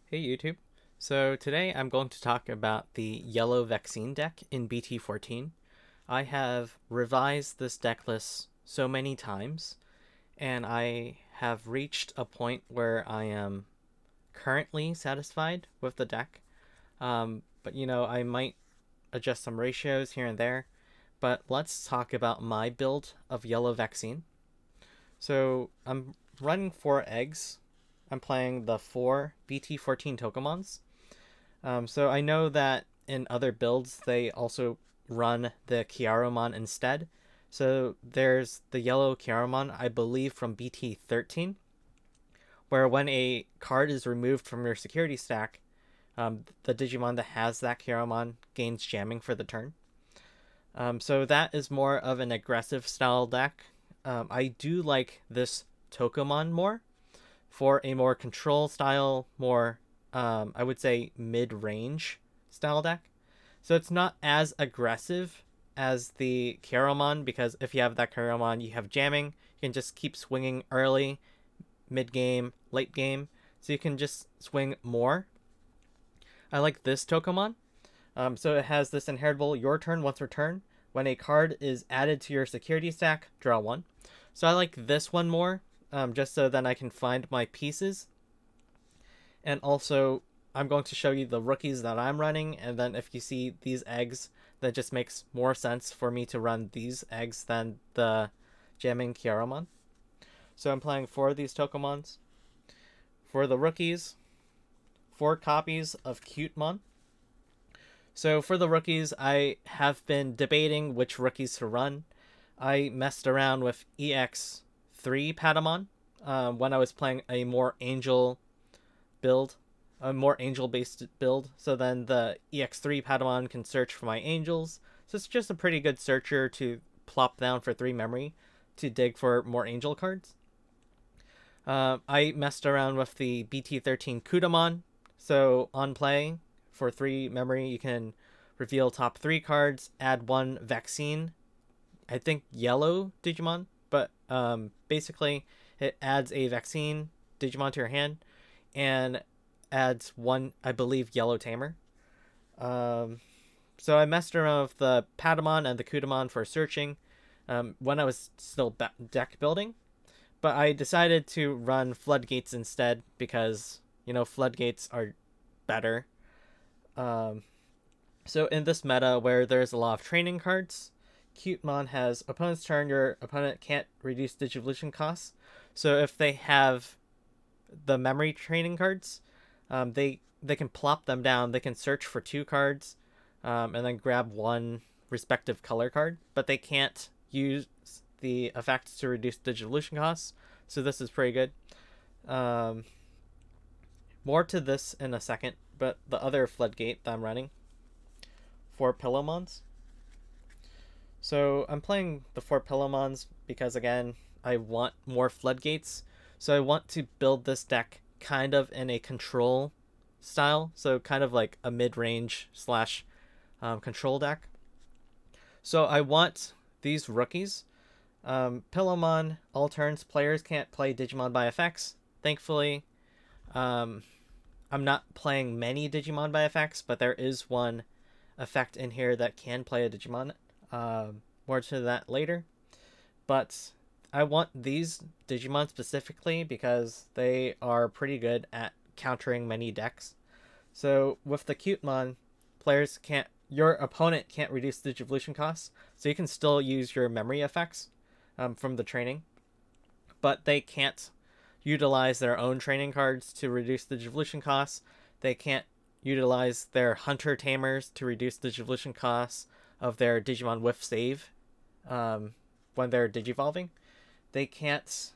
Hey YouTube. So today I'm going to talk about the yellow vaccine deck in BT-14. I have revised this deck list so many times, and I have reached a point where I am currently satisfied with the deck. But I might adjust some ratios here and there. But let's talk about my build of yellow vaccine. So I'm running 4 eggs. I'm playing the 4 BT-14 Tokamons. So I know that in other builds they also run the Kiaromon instead. So there's the yellow Kiaromon, I believe, from BT-13, where when a card is removed from your security stack, the Digimon that has that Kiaromon gains jamming for the turn. So that is more of an aggressive style deck. I do like this Tokamon more for a more control style, more I would say mid-range style deck. So it's not as aggressive as the Karomon, because if you have that Karomon, you have jamming. You can just keep swinging early, mid-game, late game. So you can just swing more. I like this Tokamon. So it has this inheritable your turn once per turn. When a card is added to your security stack, draw one. So I like this one more, just so then I can find my pieces. And also, I'm going to show you the rookies that I'm running, and then if you see these eggs, that just makes more sense for me to run these eggs than the jamming Kiaromon. So I'm playing 4 of these Tokamons. For the rookies, 4 copies of Cutemon. So for the rookies, I have been debating which rookies to run. I messed around with EX3 Patamon when I was playing a more angel build, a more angel based build. So then the EX3 Patamon can search for my angels. So it's just a pretty good searcher to plop down for 3 memory to dig for more angel cards. I messed around with the BT-13 Kudamon. So on play, for 3 memory, you can reveal top 3 cards, add 1 vaccine, I think yellow Digimon, but basically it adds a vaccine Digimon to your hand and adds 1, I believe, yellow tamer. So I messed around with the Patamon and the Kudamon for searching when I was still deck building, but I decided to run Floodgates instead because, Floodgates are better. So in this meta where there's a lot of training cards, Cutemon has opponent's turn, your opponent can't reduce Digivolution costs. So if they have the memory training cards, they can plop them down. They can search for 2 cards, and then grab 1 respective color card, but they can't use the effects to reduce Digivolution costs. So this is pretty good. More to this in a second, but the other Floodgate that I'm running, 4 Pillowmons. So I'm playing the 4 Pillowmons because, again, I want more Floodgates. So I want to build this deck kind of in a control style. So kind of like a mid-range slash control deck. So I want these rookies. Pillowmon, all turns, players can't play Digimon by effects. Thankfully, I'm not playing many Digimon by effects, but there is one effect in here that can play a Digimon. More to that later. But I want these Digimon specifically because they are pretty good at countering many decks. So with the Cutemon, your opponent can't reduce Digivolution costs, so you can still use your memory effects from the training, but they can't utilize their own training cards to reduce Digivolution costs. They can't utilize their Hunter Tamers to reduce Digivolution costs of their Digimon Whiff Save when they're Digivolving. They can't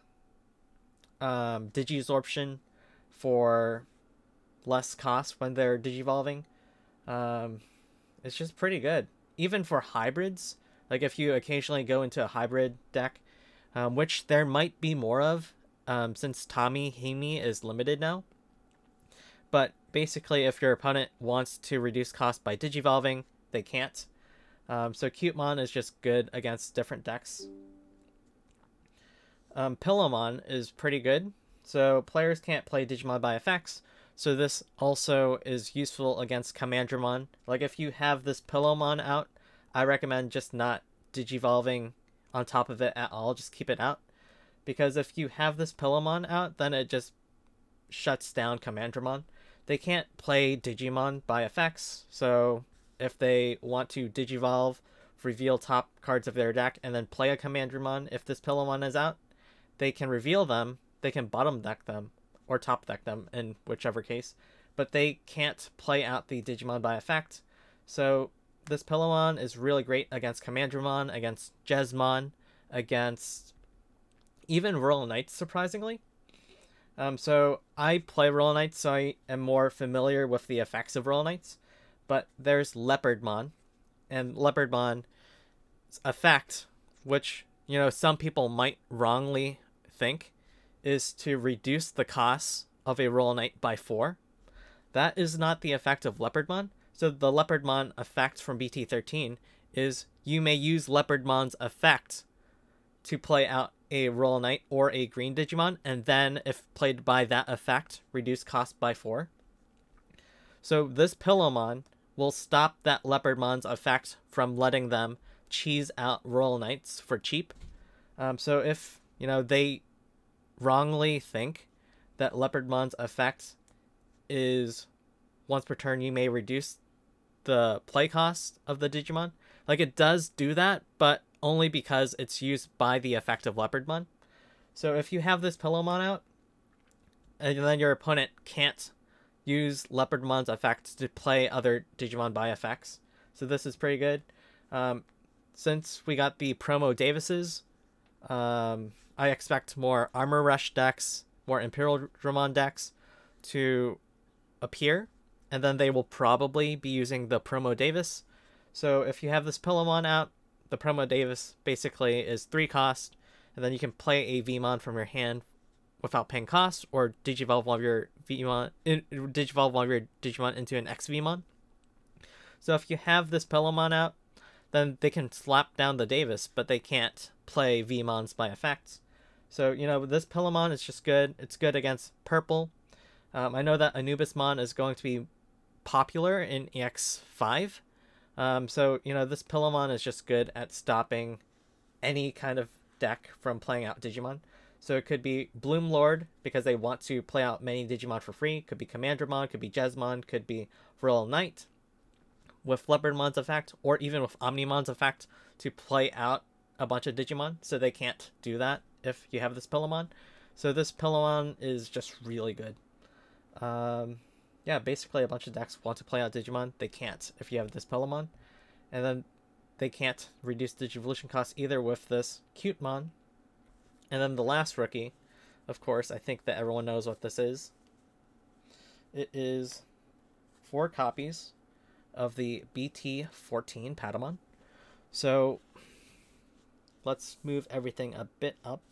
Digisorption for less cost when they're Digivolving. It's just pretty good. Even for hybrids, like if you occasionally go into a hybrid deck, which there might be more of, since Tommy Himi is limited now. But basically, if your opponent wants to reduce cost by Digivolving, they can't. So Cutemon is just good against different decks. Pillowmon is pretty good. So players can't play Digimon by effects. So this also is useful against Commandramon. Like if you have this Pillowmon out, I recommend just not Digivolving on top of it at all. Just keep it out. Because if you have this Pillowmon out, then it just shuts down Commandramon. They can't play Digimon by effects, so if they want to Digivolve, reveal top cards of their deck, and then play a Commandramon, if this Pillowmon is out, they can reveal them, they can bottom deck them, or top deck them in whichever case, but they can't play out the Digimon by effect. So this Pillowmon is really great against Commandramon, against Jesmon, against even Royal Knights, surprisingly. So I play Royal Knights, so I am more familiar with the effects of Royal Knights. But there's Leopardmon, and Leopardmon's effect, which, you know, some people might wrongly think, is to reduce the cost of a Royal Knight by 4. That is not the effect of Leopardmon. So the Leopardmon effect from BT-14 is you may use Leopardmon's effect to play out a Royal Knight or a green Digimon, and then, if played by that effect, reduce cost by 4. So this Pillowmon will stop that Leopardmon's effect from letting them cheese out Royal Knights for cheap. So if, you know, they wrongly think that Leopardmon's effect is once per turn you may reduce the play cost of the Digimon, like, it does do that, but only because it's used by the effect of Leopardmon. So if you have this Pillowmon out, and then your opponent can't use Leopardmon's effect to play other Digimon by effects, so this is pretty good. Since we got the promo Davises, I expect more Armor Rush decks, more Imperial Dramon decks to appear, and then they will probably be using the promo Davis. So if you have this Pillowmon out, the promo Davis basically is 3 cost, and then you can play a Vmon from your hand without paying cost, or Digivolve one of your Digimon into an X Vmon. So if you have this Pillowmon out, then they can slap down the Davis, but they can't play Vmons by effects. So, you know, this Pillowmon is just good. It's good against purple. I know that Anubismon is going to be popular in EX5. So, you know, this Pillowmon is just good at stopping any kind of deck from playing out Digimon. So it could be Bloom Lord, because they want to play out many Digimon for free. Could be Commandramon, could be Jesmon, could be Royal Knight with Leopardmon's effect, or even with Omnimon's effect to play out a bunch of Digimon. So they can't do that if you have this Pillowmon. So this Pillowmon is just really good. Yeah, basically a bunch of decks want to play out Digimon. They can't if you have this Pillowmon. And then they can't reduce Digivolution cost either with this Cutemon. And then the last rookie, of course, I think that everyone knows what this is. It is 4 copies of the BT-14 Patamon. So let's move everything a bit up.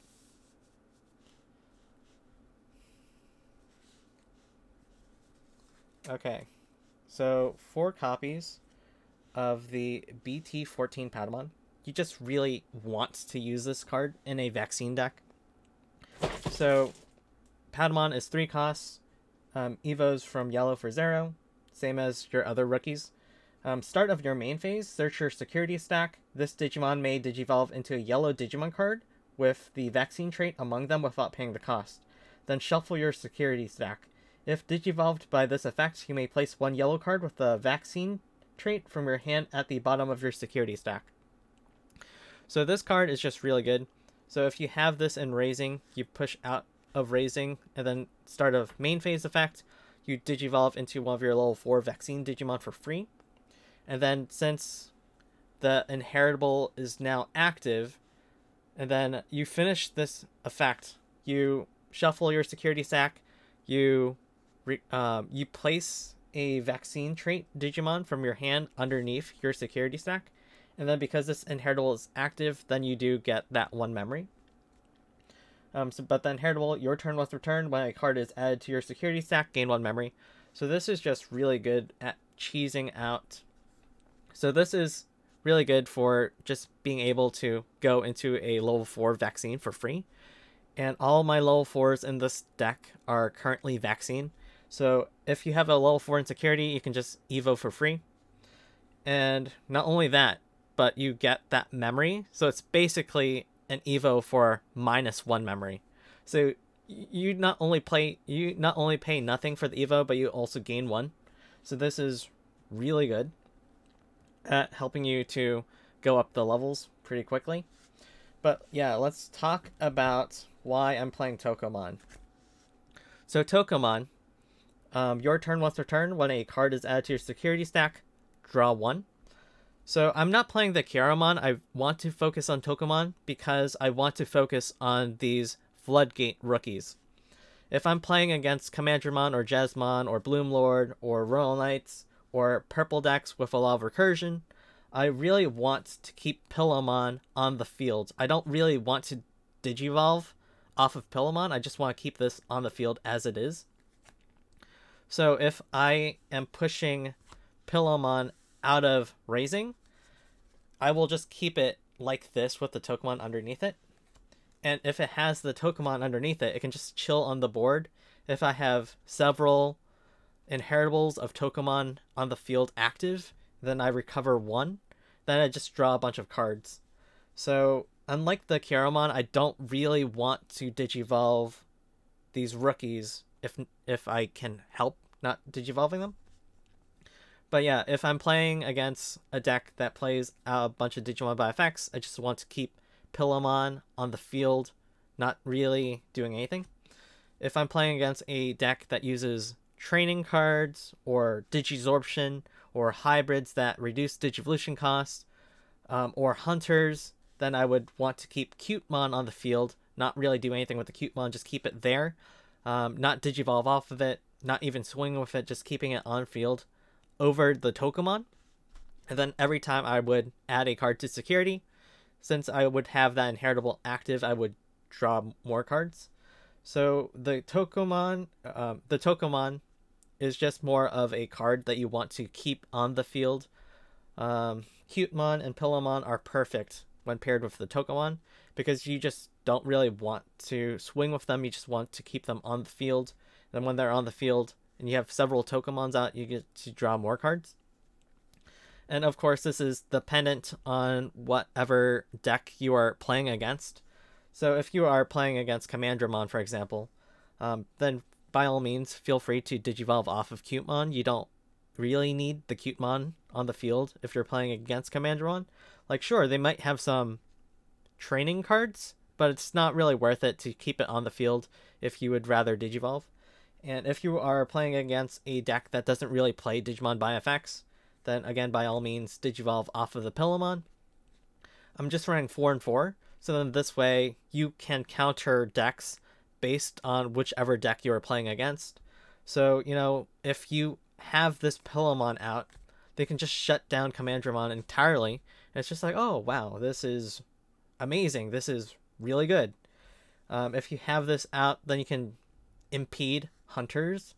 Okay, so 4 copies of the BT-14 Patamon. You just really want to use this card in a vaccine deck. So Patamon is 3 costs, Evos from yellow for 0, same as your other rookies. Start of your main phase, search your security stack. This Digimon may Digivolve into a yellow Digimon card with the vaccine trait among them without paying the cost. Then shuffle your security stack. If Digivolved by this effect, you may place 1 yellow card with the vaccine trait from your hand at the bottom of your security stack. So this card is just really good. So if you have this in Raising, you push out of Raising, and then start of main phase effect, you Digivolve into one of your level 4 vaccine Digimon for free. And then since the Inheritable is now active, and then you finish this effect, you shuffle your security stack, you place a vaccine trait Digimon from your hand underneath your security stack, and then because this Inheritable is active, then you do get that 1 memory. But the Inheritable, your turn was returned when a card is added to your security stack, gain 1 memory. So this is just really good at cheesing out. So this is really good for just being able to go into a level 4 vaccine for free. And all my level 4s in this deck are currently vaccine. So if you have a level 4 insecurity, you can just Evo for free. And not only that, but you get that memory. So it's basically an Evo for -1 memory. So you not only pay nothing for the Evo, but you also gain 1. So this is really good at helping you to go up the levels pretty quickly. But yeah, let's talk about why I'm playing Tokomon. So Tokomon, your turn once per turn, when a card is added to your security stack, draw 1. So I'm not playing the Kiaramon. I want to focus on Tokomon because I want to focus on these Floodgate rookies. If I'm playing against Commandramon or Jasmine or Bloomlord or Royal Knights or purple decks with a lot of recursion, I really want to keep Pillamon on the field. I don't really want to Digivolve off of Pillamon. I just want to keep this on the field as it is. So if I am pushing Pillamon out of Raising, I will just keep it like this with the Tokomon underneath it. And if it has the Tokomon underneath it, it can just chill on the board. If I have several inheritables of Tokomon on the field active, then I recover 1. Then I just draw a bunch of cards. So unlike the Kiaramon, I don't really want to Digivolve these rookies if I can help not Digivolving them. But yeah, if I'm playing against a deck that plays a bunch of Digimon by effects, I just want to keep Pillamon on the field, not really doing anything. If I'm playing against a deck that uses training cards or Digisorption or hybrids that reduce Digivolution cost, or hunters, then I would want to keep Cutemon on the field, not really do anything with the Cutemon, just keep it there, not Digivolve off of it, not even swing with it, just keeping it on field over the Tokomon. And then every time I would add a card to security, since I would have that inheritable active, I would draw more cards. So the Tokomon is just more of a card that you want to keep on the field. Cutemon and Pillamon are perfect when paired with the Tokomon because you just don't really want to swing with them. You just want to keep them on the field. Then when they're on the field and you have several Tokomons out, you get to draw more cards. And of course, this is dependent on whatever deck you are playing against. So if you are playing against Commandramon, for example, then by all means, feel free to Digivolve off of Cutemon. You don't really need the Cutemon on the field if you're playing against Commandramon. Like, sure, they might have some training cards, but it's not really worth it to keep it on the field if you would rather Digivolve. And if you are playing against a deck that doesn't really play Digimon by effects, then again, by all means, Digivolve off of the Pillamon. I'm just running 4 and 4, so then this way you can counter decks based on whichever deck you are playing against. So, you know, if you have this Pillamon out, they can just shut down Commandramon entirely. And it's just like, oh, wow, this is amazing. This is really good. If you have this out, then you can impede hunters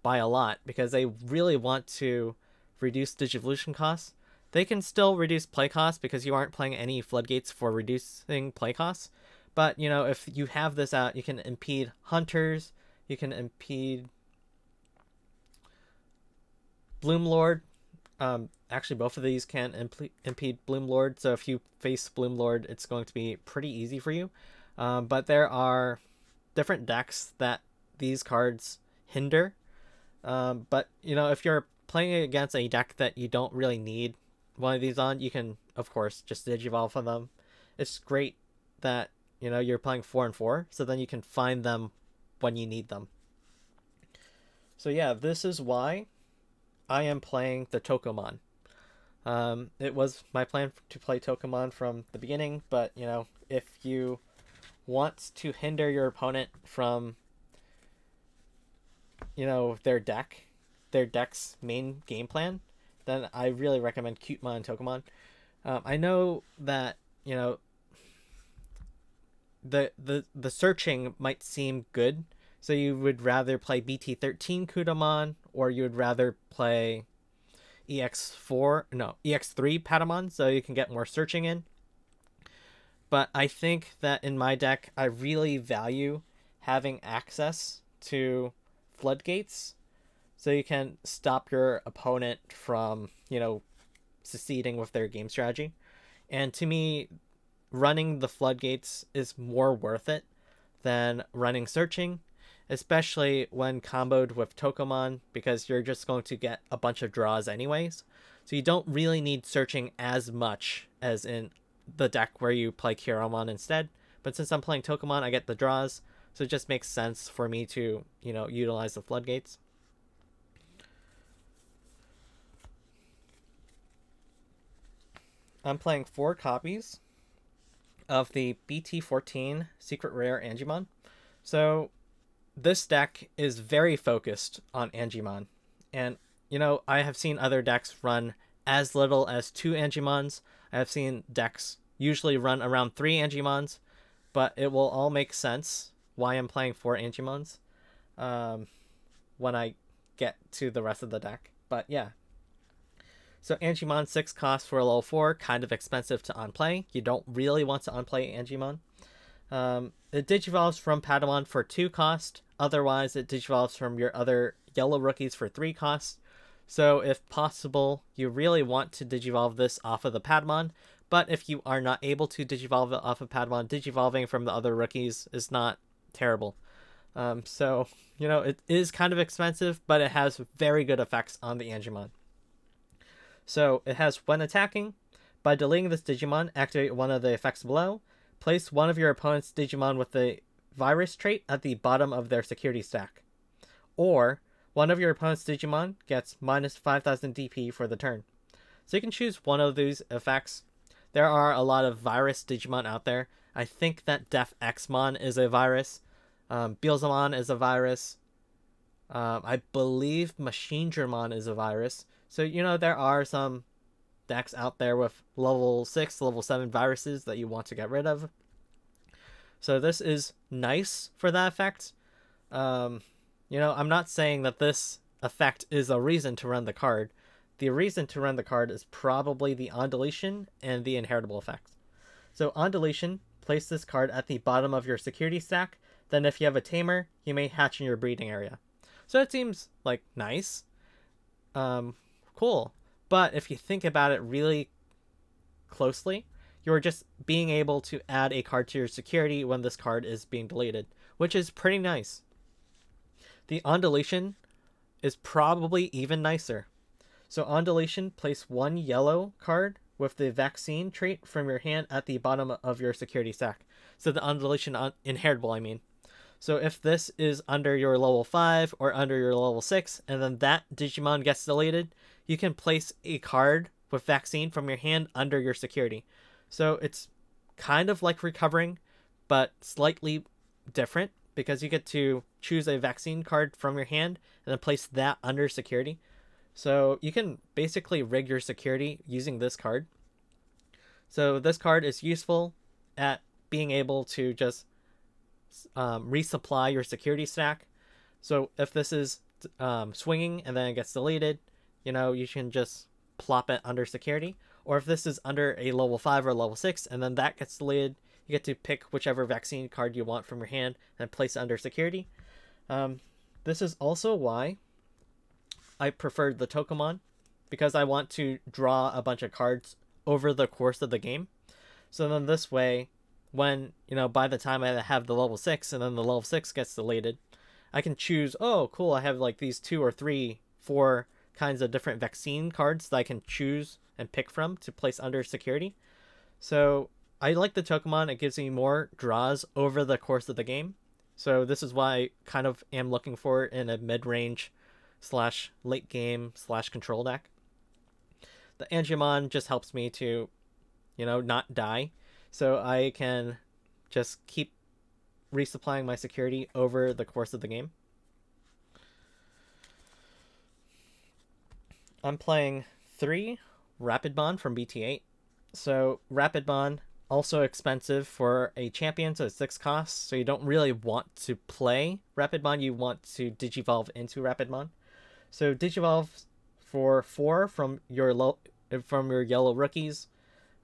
by a lot because they really want to reduce Digivolution costs. They can still reduce play costs because you aren't playing any floodgates for reducing play costs. But, you know, if you have this out, you can impede hunters, you can impede Bloomlord. Actually, both of these can impede Bloomlord, so if you face Bloomlord, it's going to be pretty easy for you. But there are different decks that these cards hinder. But, you know, if you're playing against a deck that you don't really need one of these on, you can, of course, just Digivolve on them. It's great that, you know, you're playing 4 and 4, so then you can find them when you need them. So yeah, this is why I am playing the Tokomon. It was my plan to play Tokomon from the beginning, but, you know, if you want to hinder your opponent from, you know, their deck's main game plan, then I really recommend Cutemon and Tokomon. I know that, you know, the searching might seem good, so you would rather play BT-14 Kutamon, or you would rather play EX3 Patamon, so you can get more searching in. But I think that in my deck, I really value having access to floodgates so you can stop your opponent from, succeeding with their game strategy. And to me, running the floodgates is more worth it than running searching, especially when comboed with Tokomon, because you're just going to get a bunch of draws anyways. So you don't really need searching as much as in the deck where you play Kiromon instead. But since I'm playing Tokomon, I get the draws, so it just makes sense for me to, utilize the floodgates. I'm playing 4 copies of the BT-14 Secret Rare Angimon. So this deck is very focused on Angimon. And, I have seen other decks run as little as 2 Angimons. I have seen decks usually run around 3 Angimons, but it will all make sense why I'm playing 4 Angimons when I get to the rest of the deck. But yeah. So Angimon 6 costs for a level 4, kind of expensive to unplay. You don't really want to unplay Angimon. It digivolves from Patamon for 2 cost. Otherwise, it digivolves from your other yellow rookies for 3 costs. So if possible, you really want to digivolve this off of the Patamon. But if you are not able to digivolve it off of Patamon, digivolving from the other rookies is not terrible. So, it is kind of expensive, but it has very good effects on the Angimon. So it has when attacking, by deleting this Digimon, activate one of the effects below. Place one of your opponent's Digimon with the virus trait at the bottom of their security stack. Or one of your opponent's Digimon gets minus 5000 DP for the turn. So you can choose one of these effects. There are a lot of virus Digimon out there. I think that Def Xmon is a virus. Beelzemon is a virus. I believe Machine Dramon is a virus. So, there are some decks out there with level 6, level 7 viruses that you want to get rid of. So this is nice for that effect. I'm not saying that this effect is a reason to run the card. The reason to run the card is probably the on deletion and the inheritable effect. So on deletion, place this card at the bottom of your security stack. Then if you have a tamer, you may hatch in your breeding area. So it seems like nice. Cool. But if you think about it really closely, you're just being able to add a card to your security when this card is being deleted, which is pretty nice. The on deletion is probably even nicer. So on deletion, place 1 yellow card with the vaccine trait from your hand at the bottom of your security stack. So the on deletion inheritable, I mean. So if this is under your level 5 or under your level 6, and then that Digimon gets deleted, you can place a card with vaccine from your hand under your security. So it's kind of like recovering, but slightly different, because you get to choose a vaccine card from your hand and then place that under security. So you can basically rig your security using this card. So this card is useful at being able to just resupply your security stack. So if this is swinging and then it gets deleted, you can just plop it under security. Or if this is under a level 5 or level 6 and then that gets deleted, you get to pick whichever vaccine card you want from your hand and place it under security. This is also why I preferred the Tokomon, because I want to draw a bunch of cards over the course of the game. So then this way, when, by the time I have the level 6 and then the level 6 gets deleted, I can choose, oh, cool, I have like these 2 or 3, 4 kinds of different vaccine cards that I can choose and pick from to place under security. So I like the Tokomon. It gives me more draws over the course of the game. So this is why I kind of am looking for it in a mid-range / late game / control deck. The Angimon just helps me to, not die. So I can just keep resupplying my security over the course of the game. I'm playing 3 Rapid Bond from BT-8. So Rapid Bond, also expensive for a champion, so it's 6 costs. So you don't really want to play Rapid Bond, you want to digivolve into Rapid Bond. So digivolve for 4 from your yellow rookies.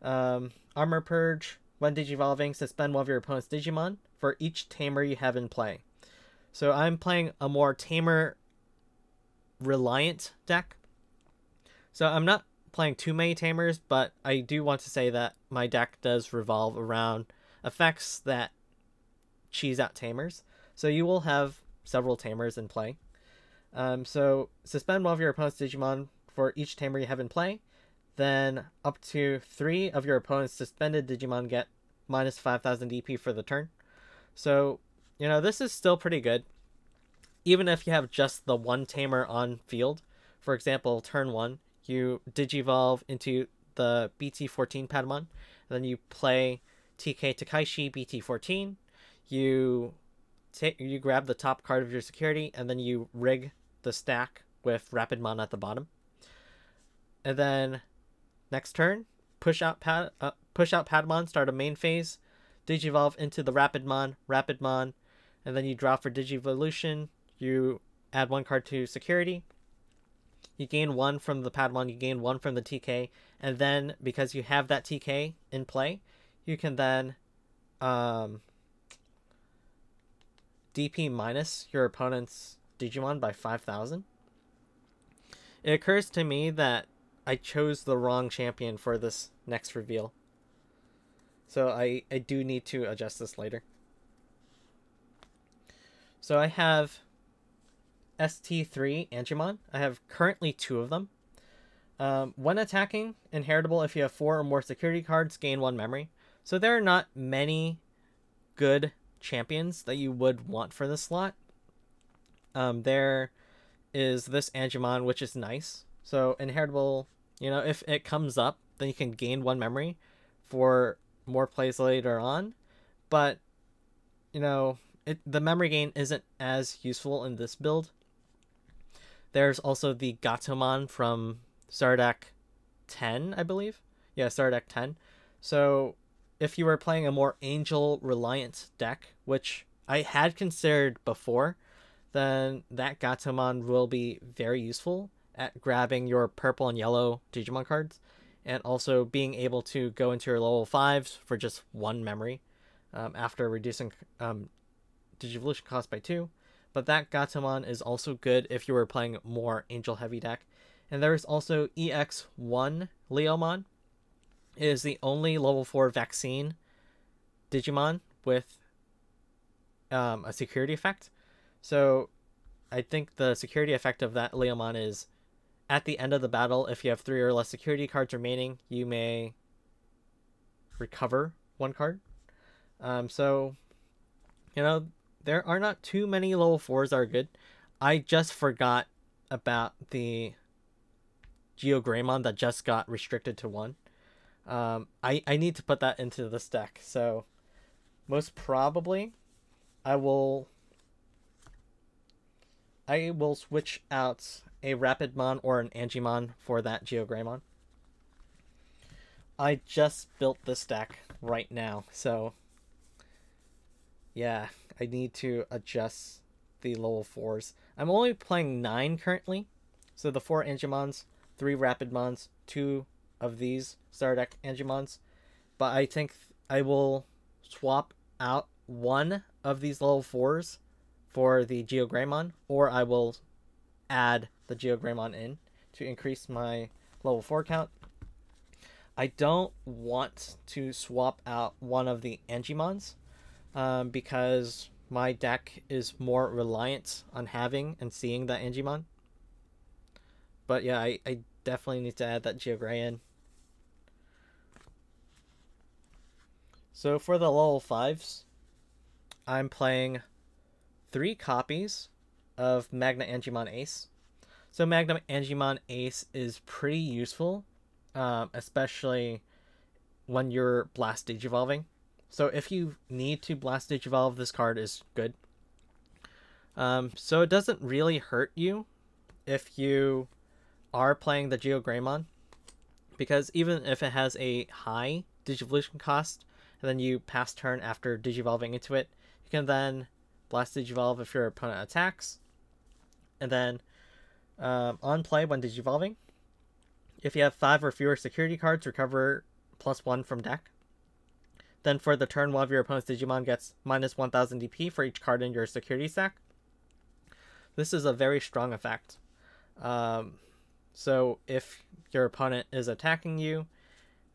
Armor Purge, when digivolving, suspend one of your opponent's Digimon for each tamer you have in play. So I'm playing a more tamer reliant deck. So I'm not playing too many tamers, but I do want to say that my deck does revolve around effects that cheese out tamers. So you will have several tamers in play. So suspend one of your opponent's Digimon for each tamer you have in play. Then up to 3 of your opponent's suspended Digimon get minus 5,000 DP for the turn. So, you know, this is still pretty good. Even if you have just the one tamer on field. For example, turn 1, you Digivolve into the BT-14 Patamon. Then you play TK Takaishi BT-14. You grab the top card of your security, and then you rig the stack with Rapidmon at the bottom. And then next turn, push out Patamon, start a main phase, Digivolve into the Rapidmon, and then you draw for Digivolution. You add 1 card to security. You gain 1 from the Patamon, you gain 1 from the TK, and then because you have that TK in play, you can then DP minus your opponent's Digimon by 5,000. It occurs to me that I chose the wrong champion for this next reveal. So I do need to adjust this later. So I have ST3 Angemon. I have currently 2 of them. When attacking, inheritable if you have 4 or more security cards, gain 1 memory. So there are not many good champions that you would want for this slot. There is this Angemon, which is nice. So inheritable, you know, if it comes up, then you can gain 1 memory for more plays later on. But, you know, the memory gain isn't as useful in this build. There's also the Gatomon from Stardeck 10, I believe. Yeah, Stardeck 10. So if you were playing a more Angel reliant deck, which I had considered before, then that Gatomon will be very useful at grabbing your purple and yellow Digimon cards, and also being able to go into your level 5s for just 1 memory after reducing Digivolution cost by 2. But that Gatomon is also good if you were playing more Angel heavy deck. And there's also EX1 Leomon. It is the only level 4 vaccine Digimon with a security effect. So I think the security effect of that Leomon is at the end of the battle, if you have 3 or less security cards remaining, you may recover 1 card. So, you know, there are not too many level 4s that are good. I just forgot about the RizeGreymon that just got restricted to 1. I need to put that into this deck. So most probably I will switch out a Rapidmon or an Angemon for that RizeGreymon. I just built this deck right now, so yeah, I need to adjust the level 4s. I'm only playing 9 currently, so the 4 Angemons, 3 Rapidmons, 2 of these Stardeck Angemons, but I think I will swap out 1 of these level 4s for the RizeGreymon, or I will add the RizeGreymon in to increase my level 4 count. I don't want to swap out one of the Angemons because my deck is more reliant on having and seeing that Angemon. But yeah, I definitely need to add that RizeGreymon in. So for the level 5s, I'm playing 3 copies of Magna Angemon Ace. So Magna Angemon Ace is pretty useful, especially when you're Blast Digivolving. So if you need to Blast Digivolve, this card is good. So it doesn't really hurt you if you are playing the RizeGreymon, because even if it has a high Digivolution cost, and then you pass turn after Digivolving into it, you can then Blast Digivolve if your opponent attacks. And then on play when Digivolving, if you have 5 or fewer security cards, recover +1 from deck. Then for the turn, one of your opponent's Digimon gets minus 1,000 DP for each card in your security stack. This is a very strong effect. So if your opponent is attacking you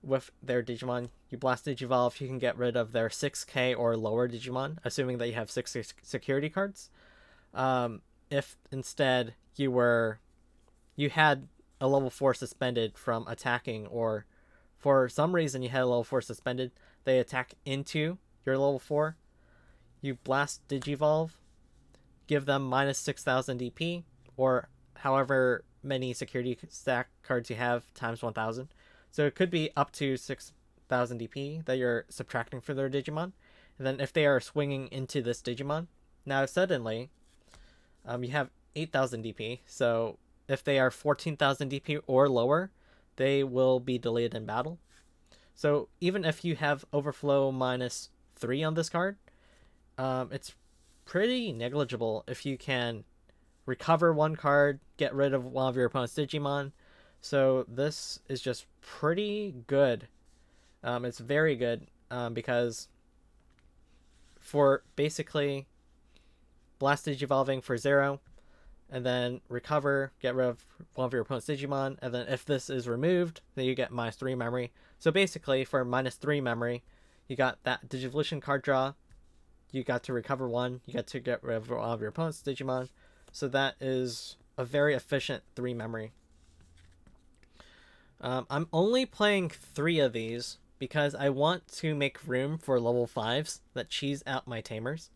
with their Digimon, you blast Digivolve, you can get rid of their 6k or lower Digimon, assuming that you have 6 security cards. If instead you had a level 4 suspended from attacking, or for some reason you had a level 4 suspended, they attack into your level 4, you blast Digivolve, give them minus 6,000 DP, or however many security stack cards you have times 1,000. So it could be up to 6,000 DP that you're subtracting for their Digimon. And then if they are swinging into this Digimon, now suddenly you have 8,000 DP. So if they are 14,000 DP or lower, they will be deleted in battle. So even if you have overflow minus 3 on this card, it's pretty negligible if you can recover one card, get rid of one of your opponent's Digimon. So this is just pretty good. It's very good because for basically blast Digivolving for 0, and then recover, get rid of one of your opponent's Digimon, and then if this is removed, then you get minus 3 memory. So basically for minus 3 memory, you got that Digivolution card draw, you got to recover 1, you got to get rid of one of your opponent's Digimon. So that is a very efficient 3 memory. I'm only playing 3 of these because I want to make room for level 5s that cheese out my tamers.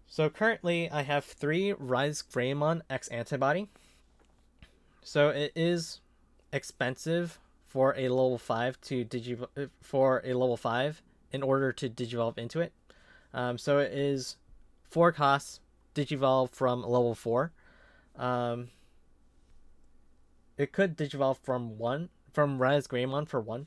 So currently I have 3 RizeGreymon X antibody. So it is expensive for a level 5 in order to digivolve into it. So it is 4 costs digivolve from level 4. It could digivolve from RizeGreymon for 1.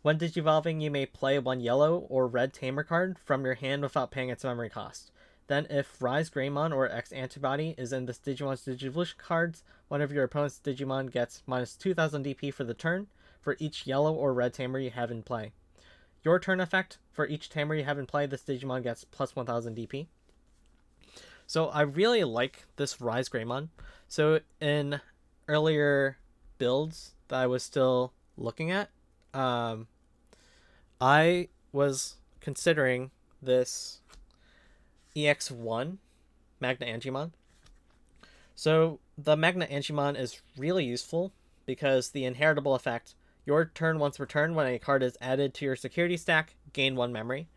When digivolving, you may play 1 yellow or red tamer card from your hand without paying its memory cost. Then if RizeGreymon or X antibody is in this Digimon's Digivolution cards, one of your opponent's Digimon gets minus 2,000 DP for the turn for each yellow or red tamer you have in play. Your turn effect, for each tamer you have in play, this Digimon gets plus 1,000 DP. So I really like this RizeGreymon. So in earlier builds that I was still looking at, I was considering this EX1 Magna Angemon. So the Magna Angemon is really useful because the inheritable effect, your turn once per turn when a card is added to your security stack, gain 1 memory.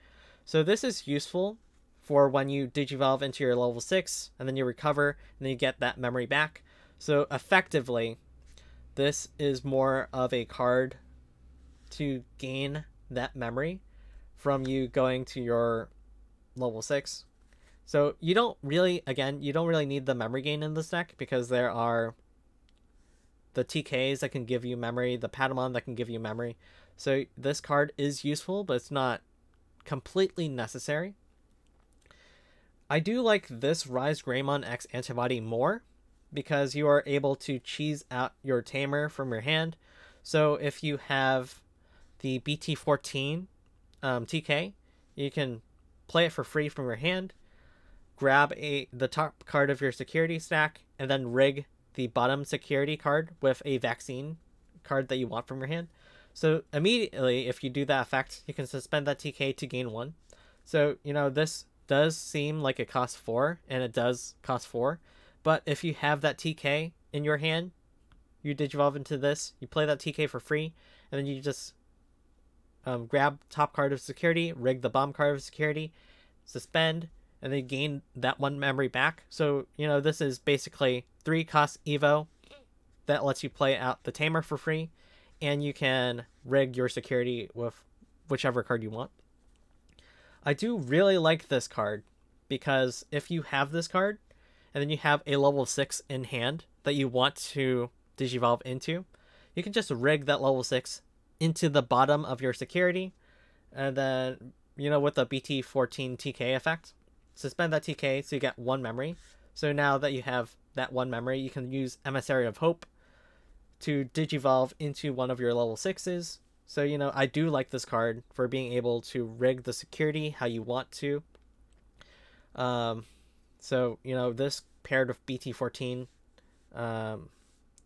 So this is useful for when you digivolve into your level 6 and then you recover and then you get that memory back. So effectively, this is more of a card to gain that memory from you going to your level 6. So you don't really need the memory gain in this deck because there are the TKs that can give you memory, the Patamon that can give you memory. So this card is useful, but it's not completely necessary. I do like this RizeGreymon X antibody more because you are able to cheese out your tamer from your hand. So if you have the BT-14 TK, you can play it for free from your hand, grab the top card of your security stack, and then rig the bottom security card with a vaccine card that you want from your hand. So immediately, if you do that effect, you can suspend that TK to gain 1. So, this does seem like it costs 4, and it does cost 4. But if you have that TK in your hand, you digivolve into this, you play that TK for free, and then you just grab top card of security, rig the bottom card of security, suspend, and then gain that 1 memory back. So, this is basically 3 cost Evo that lets you play out the tamer for free, and you can rig your security with whichever card you want. I do really like this card because if you have this card and then you have a level 6 in hand that you want to digivolve into, you can just rig that level 6 into the bottom of your security, and then, with the BT-14 TK effect, suspend that TK so you get 1 memory. So now that you have that 1 memory, you can use Emissary of Hope to digivolve into one of your level 6s. So, I do like this card for being able to rig the security how you want to. So, this paired with BT-14 TK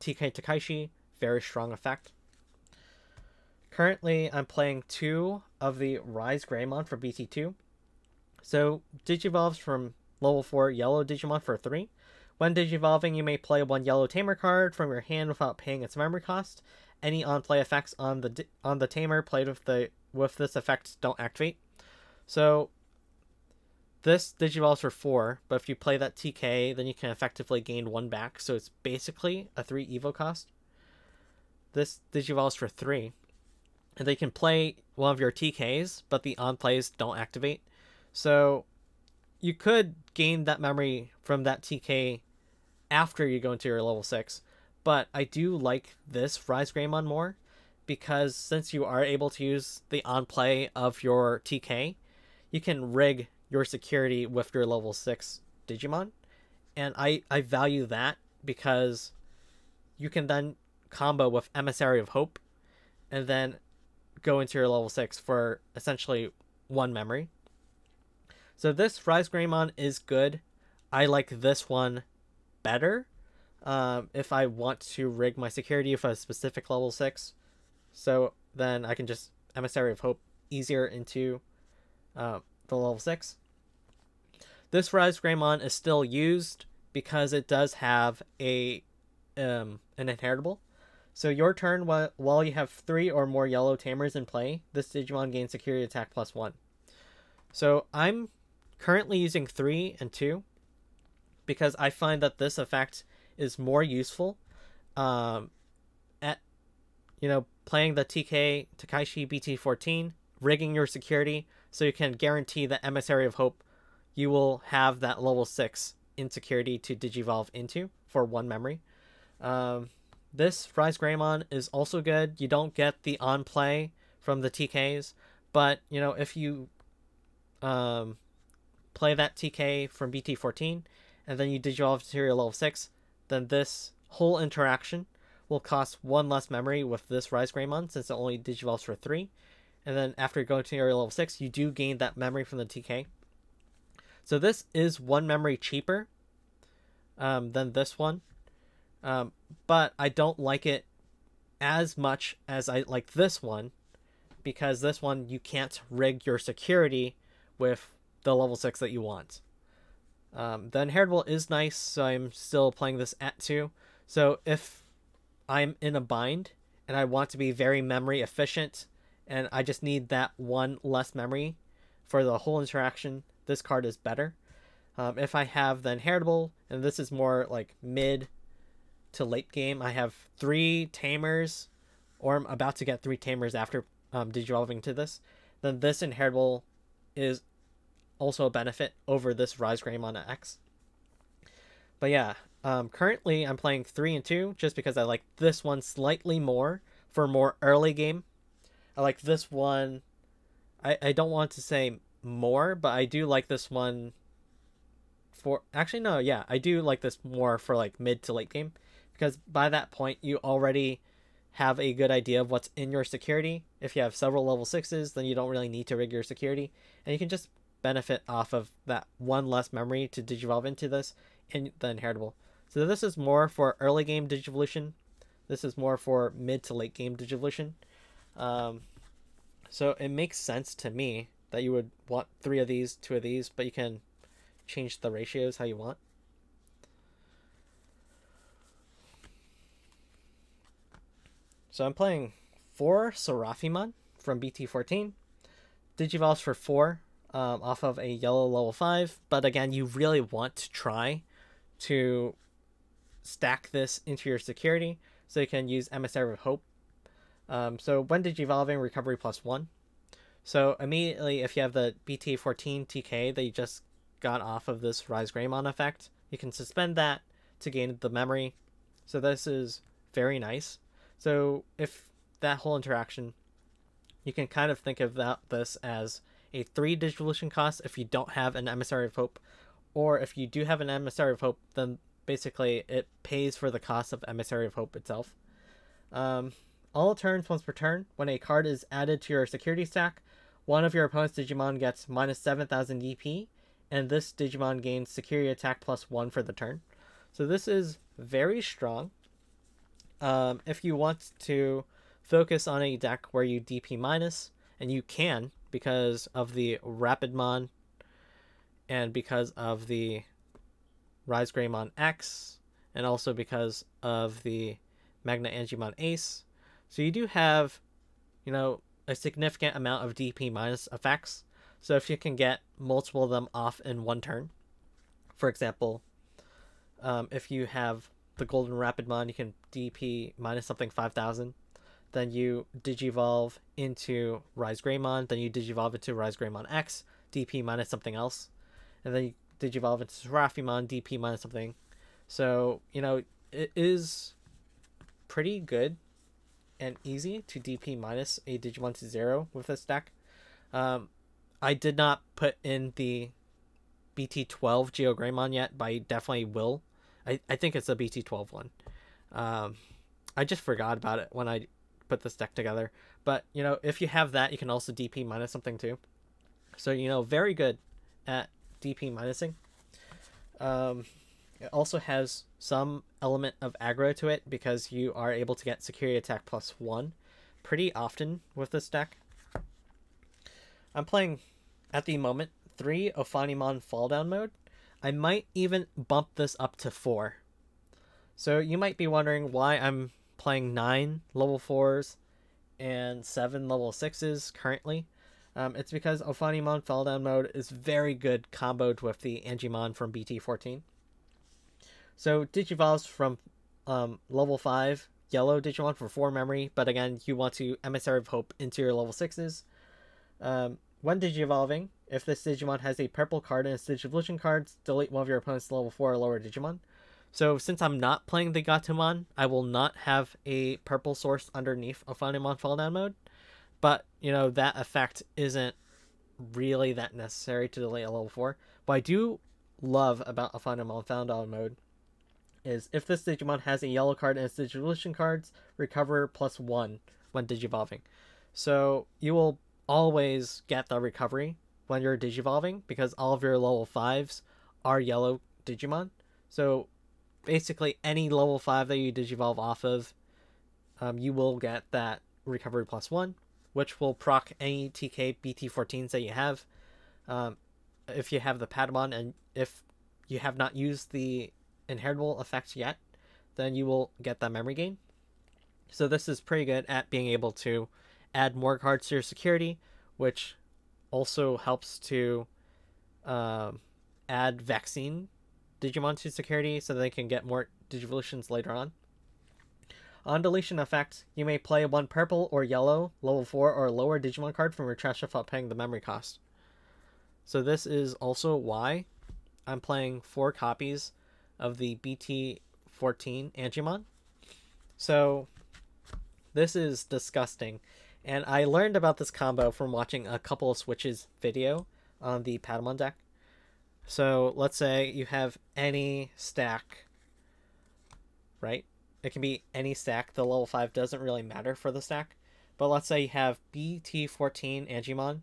Takaishi, very strong effect. Currently, I'm playing 2 of the RizeGreymon for BT2. So, Digivolves from level 4 yellow Digimon for 3. When Digivolving, you may play 1 yellow Tamer card from your hand without paying its memory cost. Any on-play effects on the Tamer played with this effect don't activate. So, this Digivolves for 4, but if you play that TK, then you can effectively gain 1 back, so it's basically a 3 Evo cost. This Digivolves for 3. And they can play one of your TKs, but the on-plays don't activate. So you could gain that memory from that TK after you go into your level 6. But I do like this RizeGreymon more, because since you are able to use the on-play of your TK, you can rig your security with your level 6 Digimon. And I value that, because you can then combo with Emissary of Hope and then go into your level 6 for essentially 1 memory. So this RizeGreymon is good. I like this one better if I want to rig my security with a specific level 6. So then I can just Emissary of Hope easier into the level 6. This RizeGreymon is still used because it does have an inheritable. So your turn, while you have 3 or more yellow Tamers in play, this Digimon gains security attack +1. So I'm currently using 3 and 2 because I find that this effect is more useful at playing the TK Takaishi BT-14, rigging your security so you can guarantee that Emissary of Hope you will have that level 6 insecurity to Digivolve into for 1 memory. This RizeGreymon is also good. You don't get the on-play from the TKs, but if you play that TK from BT-14 and then you Digivolve to your level 6, then this whole interaction will cost 1 less memory with this RizeGreymon, since it only Digivolves for 3. And then after going to your level 6, you do gain that memory from the TK. So this is 1 memory cheaper than this one. But I don't like it as much as I like this one, because this one you can't rig your security with the level 6 that you want. The inheritable is nice, so I'm still playing this at 2. So if I'm in a bind and I want to be very memory efficient and I just need that 1 less memory for the whole interaction, this card is better. If I have the inheritable, and this is more like mid to late game, I have 3 Tamers, or I'm about to get 3 Tamers after Digivolving to this, then this inheritable is also a benefit over this RizeGreymon X. But yeah, currently I'm playing 3 and 2 just because I like this one slightly more for more early game. I like this one, I don't want to say more, but I do like this one for, actually no, yeah, I do like this more for like mid to late game, because by that point you already have a good idea of what's in your security. If you have several level 6s, then you don't really need to rig your security, and you can just benefit off of that 1 less memory to Digivolve into this in the inheritable. So this is more for early game Digivolution. This is more for mid to late game Digivolution. So it makes sense to me that you would want 3 of these, 2 of these, but you can change the ratios how you want. So I'm playing 4 Seraphimon from BT-14. Digivolves for 4 off of a yellow level 5. But again, you really want to try to stack this into your security so you can use Emissary of Hope. So when Digivolving, recovery +1. So immediately, if you have the BT-14 TK that you just got off of this RizeGreymon effect, you can suspend that to gain the memory. So this is very nice. So if that whole interaction, you can kind of think of this as a 3 Digivolution cost if you don't have an Emissary of Hope, or if you do have an Emissary of Hope, then basically it pays for the cost of Emissary of Hope itself. All turns once per turn, when a card is added to your security stack, one of your opponent's Digimon gets -7,000 DP, and this Digimon gains security attack +1 for the turn. So this is very strong. If you want to focus on a deck where you DP minus, and you can because of the Rapidmon and because of the RizeGreymon X, and also because of the Magna Angimon Ace. So you do have, a significant amount of DP minus effects. So if you can get multiple of them off in one turn, for example, if you have the Golden Rapidmon, you can DP minus something 5,000. Then you Digivolve into RizeGreymon. Then you Digivolve into RizeGreymon X, DP minus something else. And then you Digivolve into Ophanimon, DP minus something. So, it is pretty good and easy to DP minus a Digimon to 0 with this deck. I did not put in the BT-12 GeoGreymon yet, but I definitely will. I think it's a BT-12 one. I just forgot about it when I put this deck together. But, if you have that, you can also DP minus something too. So, very good at DP minusing. It also has some element of aggro to it because you are able to get security attack +1 pretty often with this deck. I'm playing, at the moment, 3 Ophanimon Fall Down Mode. I might even bump this up to 4. So you might be wondering why I'm playing 9 level 4s and 7 level 6s currently. It's because Ophanimon Fall Down Mode is very good comboed with the Angimon from BT-14. So Digivolves from level 5 yellow Digimon for 4 memory, but again, you want to Emissary of Hope into your level 6s. When Digivolving, if this Digimon has a purple card in its Digivolution cards, delete one of your opponent's level 4 or lower Digimon. So since I'm not playing the Gatomon, I will not have a purple source underneath Ophanimon Fall Down Mode. But, that effect isn't really that necessary to delete a level 4. What I do love about Ophanimon Fall Down Mode is if this Digimon has a yellow card in its Digivolution cards, recover +1 when Digivolving. So you will always get the recovery when you're Digivolving because all of your level 5s are yellow Digimon. So basically any level 5 that you Digivolve off of, you will get that recovery +1, which will proc any TK BT-14s that you have. If you have the Patamon and if you have not used the inheritable effects yet, then you will get that memory gain. So this is pretty good at being able to add more cards to your security, which also helps to add vaccine Digimon to security so they can get more Digivolutions later on. On deletion effect, you may play one purple or yellow level 4 or lower Digimon card from your trash without paying the memory cost. So this is also why I'm playing 4 copies of the BT-14 Angimon. So this is disgusting. And I learned about this combo from watching a couple of Switches video on the Patamon deck. So let's say you have any stack, right? It can be any stack. The level 5 doesn't really matter for the stack. But let's say you have BT-14 Angimon,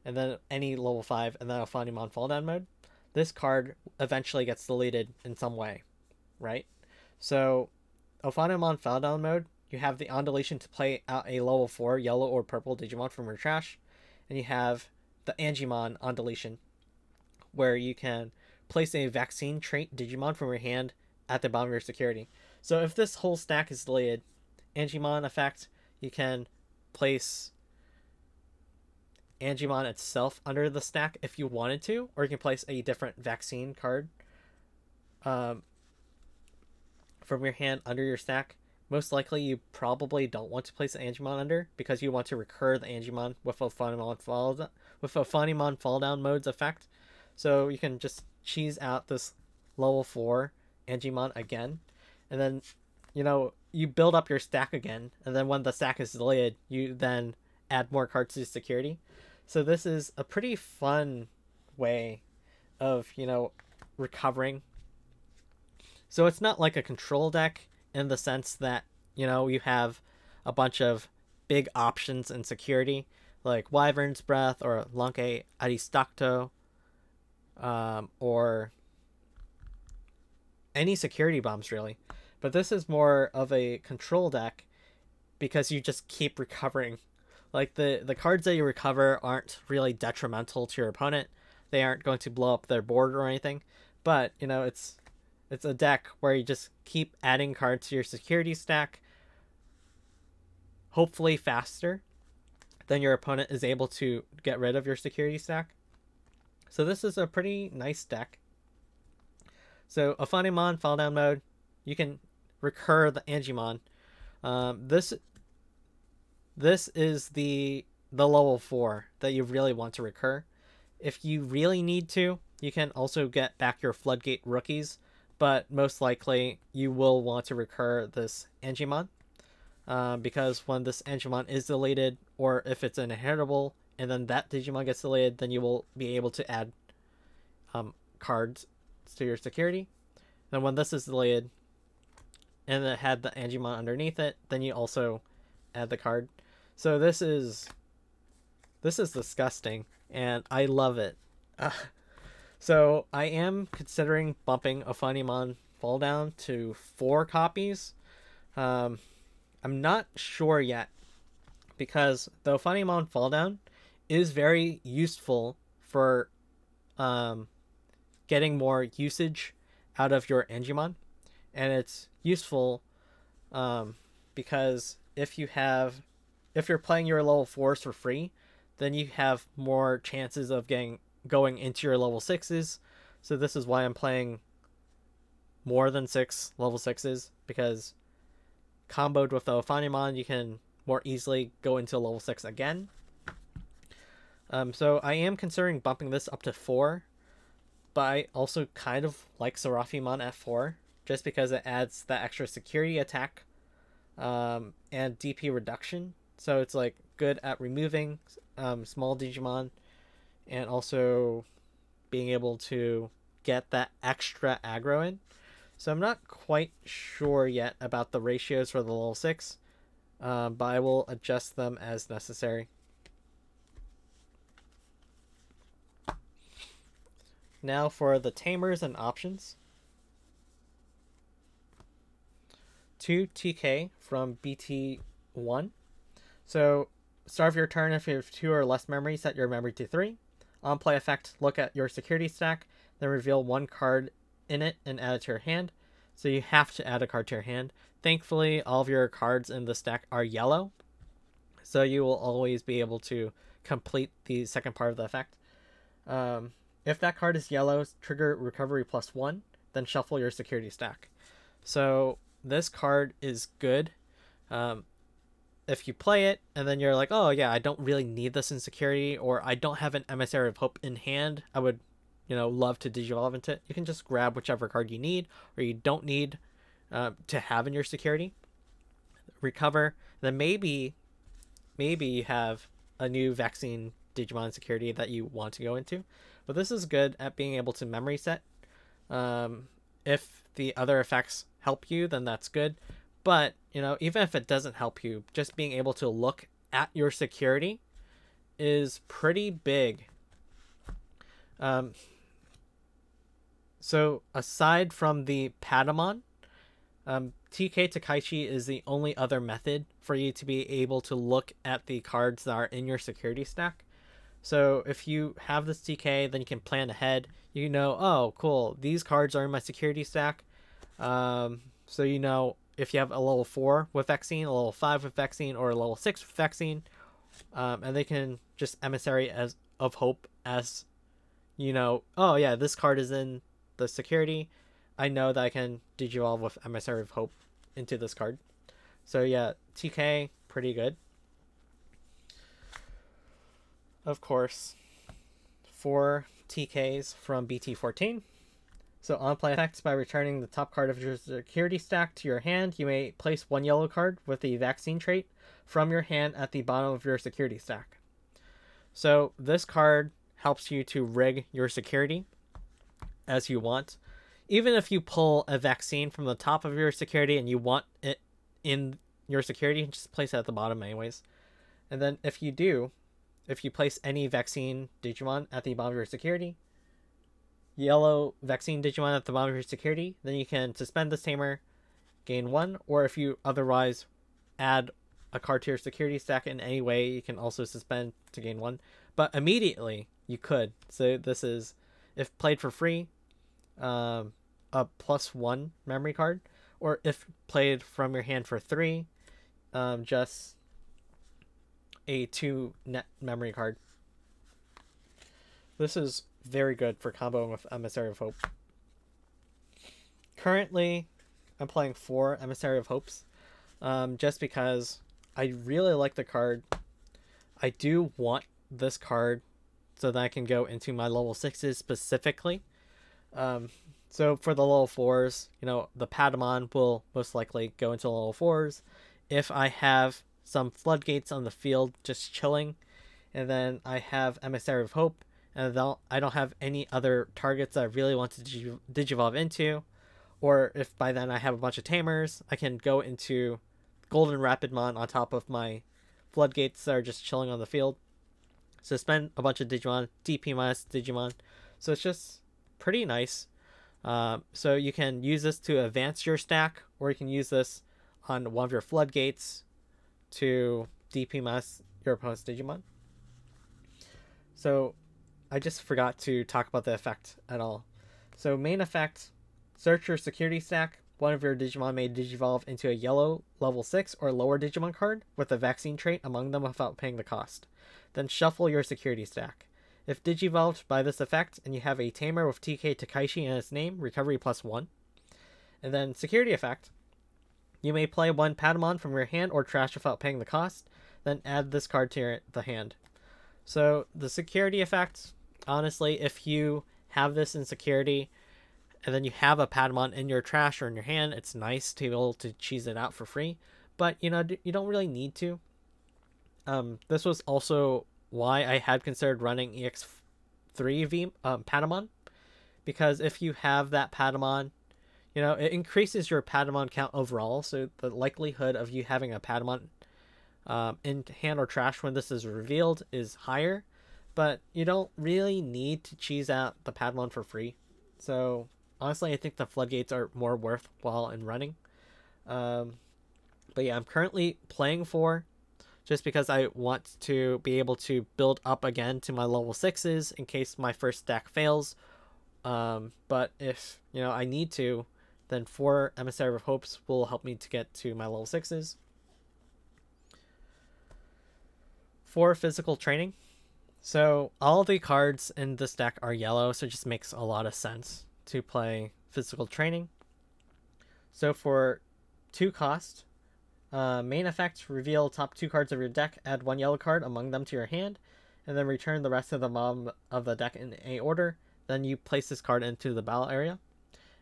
and then any level 5, and then Ophanimon Fall Down Mode. This card eventually gets deleted in some way, right? So Ophanimon Fall Down Mode, you have the on deletion to play out a level 4 yellow or purple Digimon from your trash, and you have the Angimon on deletion, where you can place a vaccine trait Digimon from your hand at the bottom of your security. So if this whole stack is deleted, Angimon effect, you can place Angimon itself under the stack if you wanted to, or you can place a different vaccine card from your hand under your stack. Most likely you probably don't want to place the Angimon under because you want to recur the Angimon with Ophanimon Fall Down Mode's effect. So you can just cheese out this level 4 Angimon again, and then you build up your stack again, and then when the stack is deleted, you then add more cards to security. So this is a pretty fun way of, recovering. So it's not like a control deck in the sense that, you have a bunch of big options in security, like Wyvern's Breath or Lanke Aristocto. or any security bombs really. But this is more of a control deck because you just keep recovering. Like the cards that you recover aren't really detrimental to your opponent. They aren't going to blow up their board or anything. But, you know, it's a deck where you just keep adding cards to your security stack, hopefully faster than your opponent is able to get rid of your security stack. So this is a pretty nice deck. So Ophanimon Fall Down Mode, you can recur the Angimon. This is the level 4 that you really want to recur. If you really need to, you can also get back your Floodgate rookies, but most likely you will want to recur this Angimon. Because when this Angimon is deleted, or if it's an inheritable, and then that Digimon gets deleted, then you will be able to add cards to your security. Then when this is deleted, and it had the Angimon underneath it, then you also add the card. So this is disgusting, and I love it. So I am considering bumping Ophanimon Fall Down to 4 copies. I'm not sure yet, because the Ophanimon Fall Down is very useful for getting more usage out of your Angimon, and it's useful because if you're playing your level 4s for free, then you have more chances of going into your level 6s. So this is why I'm playing more than 6 level 6s, because comboed with the Ophanimon, you can more easily go into level 6 again. So I am considering bumping this up to 4, but I also kind of like Seraphimon at 4, just because it adds that extra security attack and DP reduction. So it's like good at removing small Digimon, and also being able to get that extra aggro in. So I'm not quite sure yet about the ratios for the level 6, but I will adjust them as necessary. Now for the tamers and options. 2 TK from BT-1. So start of your turn, if you have 2 or less memories, set your memory to 3. On play effect, look at your security stack, then reveal 1 card in it and add it to your hand. So you have to add a card to your hand. Thankfully, all of your cards in the stack are yellow, so you will always be able to complete the second part of the effect. If that card is yellow, trigger recovery +1, then shuffle your security stack. So this card is good. If you play it and then you're like, oh yeah, I don't really need this in security, or I don't have an Emissary of Hope in hand, I would, love to digivolve into it, you can just grab whichever card you need or you don't need to have in your security. Recover. Then maybe you have a new vaccine Digimon security that you want to go into. But this is good at being able to memory set. If the other effects help you, then that's good. But, even if it doesn't help you, just being able to look at your security is pretty big. So aside from the Patamon, TK Takaichi is the only other method for you to be able to look at the cards that are in your security stack. So if you have this TK, then you can plan ahead. Oh, cool, these cards are in my security stack. So if you have a level 4 with vaccine, a level 5 with vaccine, or a level 6 with vaccine, and they can just Emissary of Hope as, oh yeah, this card is in the security. I know that I can digivolve with Emissary of Hope into this card. So yeah, TK, pretty good. Of course, 4 TKs from BT-14. So on play effects, by returning the top card of your security stack to your hand, you may place 1 yellow card with the vaccine trait from your hand at the bottom of your security stack. So this card helps you to rig your security as you want. Even if you pull a vaccine from the top of your security and you want it in your security, just place it at the bottom anyways. And then if you place any vaccine Digimon at the bottom of your security, yellow vaccine Digimon at the bottom of your security, then you can suspend this tamer, gain 1, or if you otherwise add a card to your security stack in any way, you can also suspend to gain 1. But immediately, you could. So this is, if played for free, a +1 memory card, or if played from your hand for 3, just a 2 net memory card. This is very good for comboing with Emissary of Hope. Currently, I'm playing 4 Emissary of Hopes, just because I really like the card. I do want this card so that I can go into my level 6s specifically. So for the level 4s, you know, the Patamon will most likely go into level 4s. If I have some floodgates on the field just chilling, and then I have Emissary of Hope, and I don't have any other targets that I really want to digivolve into, or if by then I have a bunch of tamers, I can go into Golden Rapidmon on top of my floodgates that are just chilling on the field. Suspend a bunch of Digimon, DP minus Digimon. So it's just pretty nice. So you can use this to advance your stack, or you can use this on one of your floodgates to DP minus your opponent's Digimon. So I just forgot to talk about the effect at all. So main effect, search your security stack. One of your Digimon may digivolve into a yellow level 6 or lower Digimon card with a vaccine trait among them without paying the cost. Then shuffle your security stack. If digivolved by this effect and you have a tamer with TK Takaishi in its name, recovery +1. And then security effect, you may play 1 Patamon from your hand or trash without paying the cost, then add this card to the hand. So the security effect, honestly, if you have this in security and then you have a Patamon in your trash or in your hand, it's nice to be able to cheese it out for free, but you know, you don't really need to. This was also why I had considered running EX3 Patamon, because if you have that Patamon, you know, it increases your Patamon count overall, so the likelihood of you having a Patamon in hand or trash when this is revealed is higher, but you don't really need to cheese out the Patamon for free. So honestly, I think the floodgates are more worthwhile in running. But yeah, I'm currently playing 4 just because I want to be able to build up again to my level 6s in case my first stack fails. But if, you know, I need to, then 4 Emissary of Hopes will help me to get to my level 6s. 4 physical training. So all the cards in this deck are yellow, so it just makes a lot of sense to play physical training. So for 2 cost, main effect, reveal top 2 cards of your deck, add 1 yellow card among them to your hand, and then return the rest of the mob of the deck in a order. Then you place this card into the battle area.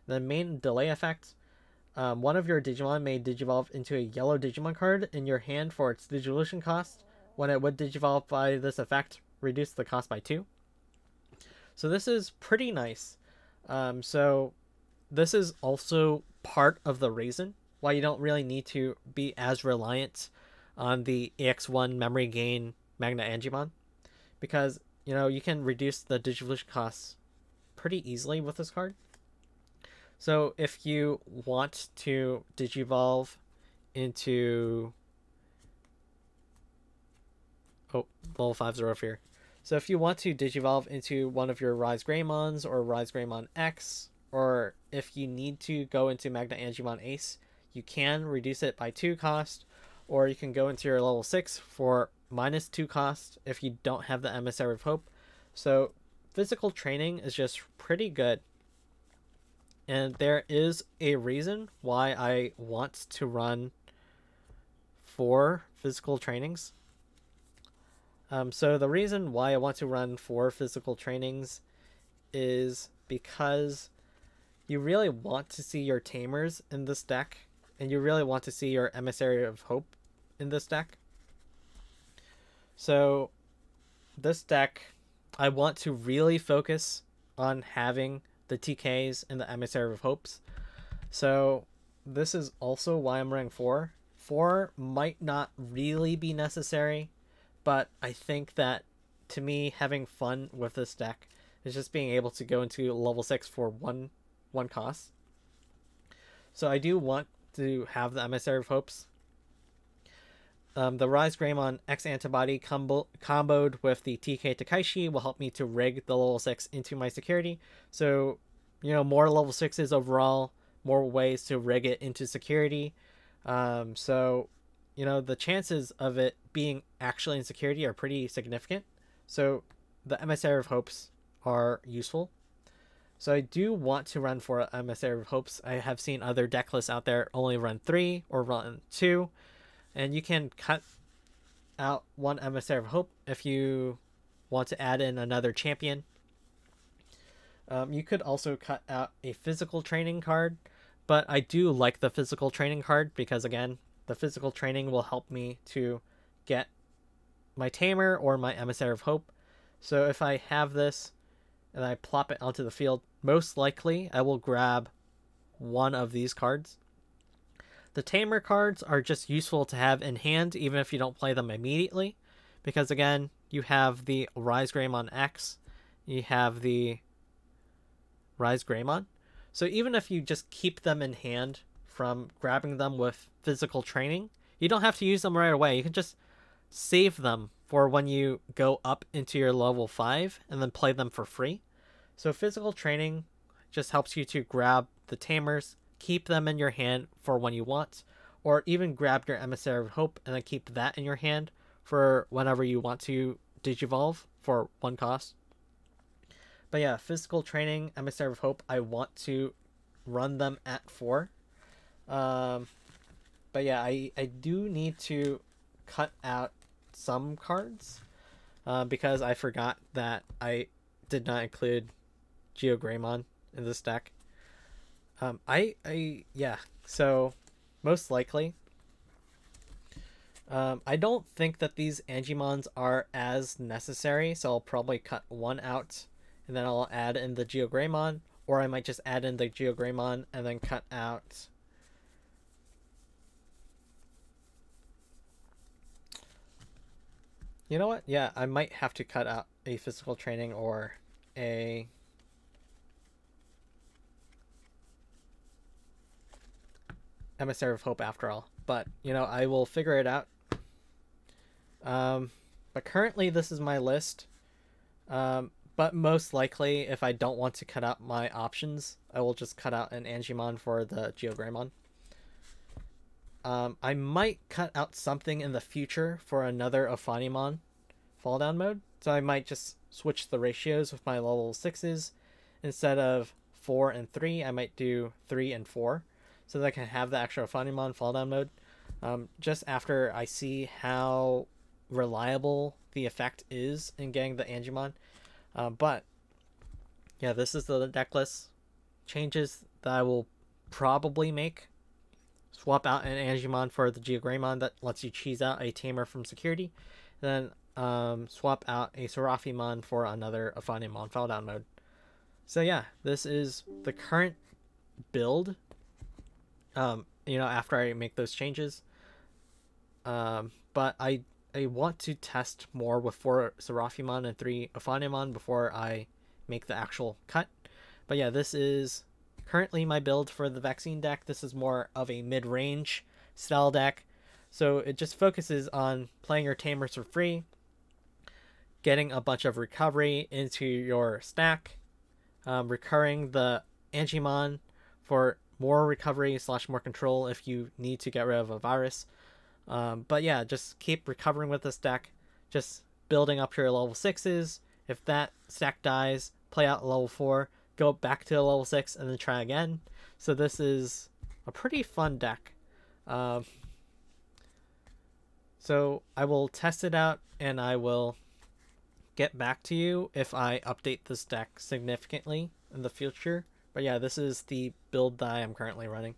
Then main delay effect, one of your Digimon may digivolve into a yellow Digimon card in your hand for its digivolution cost. When it would digivolve by this effect, reduce the cost by 2. So this is pretty nice. So this is also part of the reason why you don't really need to be as reliant on the EX1 memory gain Magna Angimon, because, you know, you can reduce the digivolution costs pretty easily with this card. So if you want to digivolve into level 5s are over here. So if you want to digivolve into one of your RizeGreymons or RizeGreymon X, or if you need to go into Magna Angimon Ace, you can reduce it by 2 cost, or you can go into your level 6 for -2 cost if you don't have the Emissary of Hope. So physical training is just pretty good. And there is a reason why I want to run 4 physical trainings. So the reason why I want to run 4 physical trainings is because you really want to see your tamers in this deck, and you really want to see your Emissary of Hope in this deck. So this deck, I want to really focus on having the TKs and the Emissary of Hopes. So this is also why I'm running 4. 4 might not really be necessary, but I think that, to me, having fun with this deck is just being able to go into level 6 for one cost. So I do want to have the Emissary of Hopes. The RizeGreymon X antibody comboed with the TK Takaishi will help me to rig the level 6 into my security. So, you know, more level 6s overall, more ways to rig it into security. So, you know, the chances of it being actually in security are pretty significant. So the Emissary of Hopes are useful. So I do want to run for Emissary of Hopes. I have seen other deck lists out there only run 3 or run 2. And you can cut out one Emissary of Hope if you want to add in another champion. You could also cut out a physical training card, but I do like the physical training card because, again, the physical training will help me to get my Tamer or my Emissary of Hope. So if I have this and I plop it onto the field, most likely I will grab one of these cards. The Tamer cards are just useful to have in hand even if you don't play them immediately, because again, you have the RizeGreymon X, you have the RizeGreymon. So even if you just keep them in hand from grabbing them with physical training, you don't have to use them right away. You can just save them for when you go up into your level 5 and then play them for free. So physical training just helps you to grab the Tamers, keep them in your hand for when you want, or even grab your Emissary of Hope and then keep that in your hand for whenever you want to digivolve for 1 cost. But yeah, physical training, Emissary of Hope, I want to run them at 4. But yeah, I do need to cut out some cards because I forgot that I did not include RizeGreymon in this deck. Yeah, so most likely I don't think that these Angimons are as necessary, so I'll probably cut one out and then I'll add in the RizeGreymon, or I might just add in the RizeGreymon and then cut out you know what? Yeah, I might have to cut out a physical training or a Emissary of Hope after all. But, you know, I will figure it out. But currently this is my list. But most likely, if I don't want to cut out my options, I will just cut out an Angimon for the RizeGreymon. I might cut out something in the future for another Ophanimon fall down mode. So I might just switch the ratios with my level 6s. Instead of 4 and 3, I might do 3 and 4. So that I can have the actual Ophanimon fall down mode. Just after I see how reliable the effect is in getting the Angimon. But yeah, this is the deck list changes that I will probably make. Swap out an Angimon for the RizeGreymon that lets you cheese out a Tamer from security. Then swap out a Seraphimon for another Ophanimon fall down mode. So yeah, this is the current build. You know, after I make those changes. But I want to test more with 4 Seraphimon and 3 Ophanimon before I make the actual cut. But yeah, this is currently my build for the vaccine deck. This is more of a mid-range style deck. So it just focuses on playing your Tamers for free, getting a bunch of recovery into your stack, recurring the Angimon for more recovery / more control if you need to get rid of a virus. But yeah, just keep recovering with this deck, just building up your level 6s. If that stack dies, play out level 4, go back to level 6, and then try again. So this is a pretty fun deck. So I will test it out, and I will get back to you if I update this deck significantly in the future. But yeah, this is the build that I am currently running.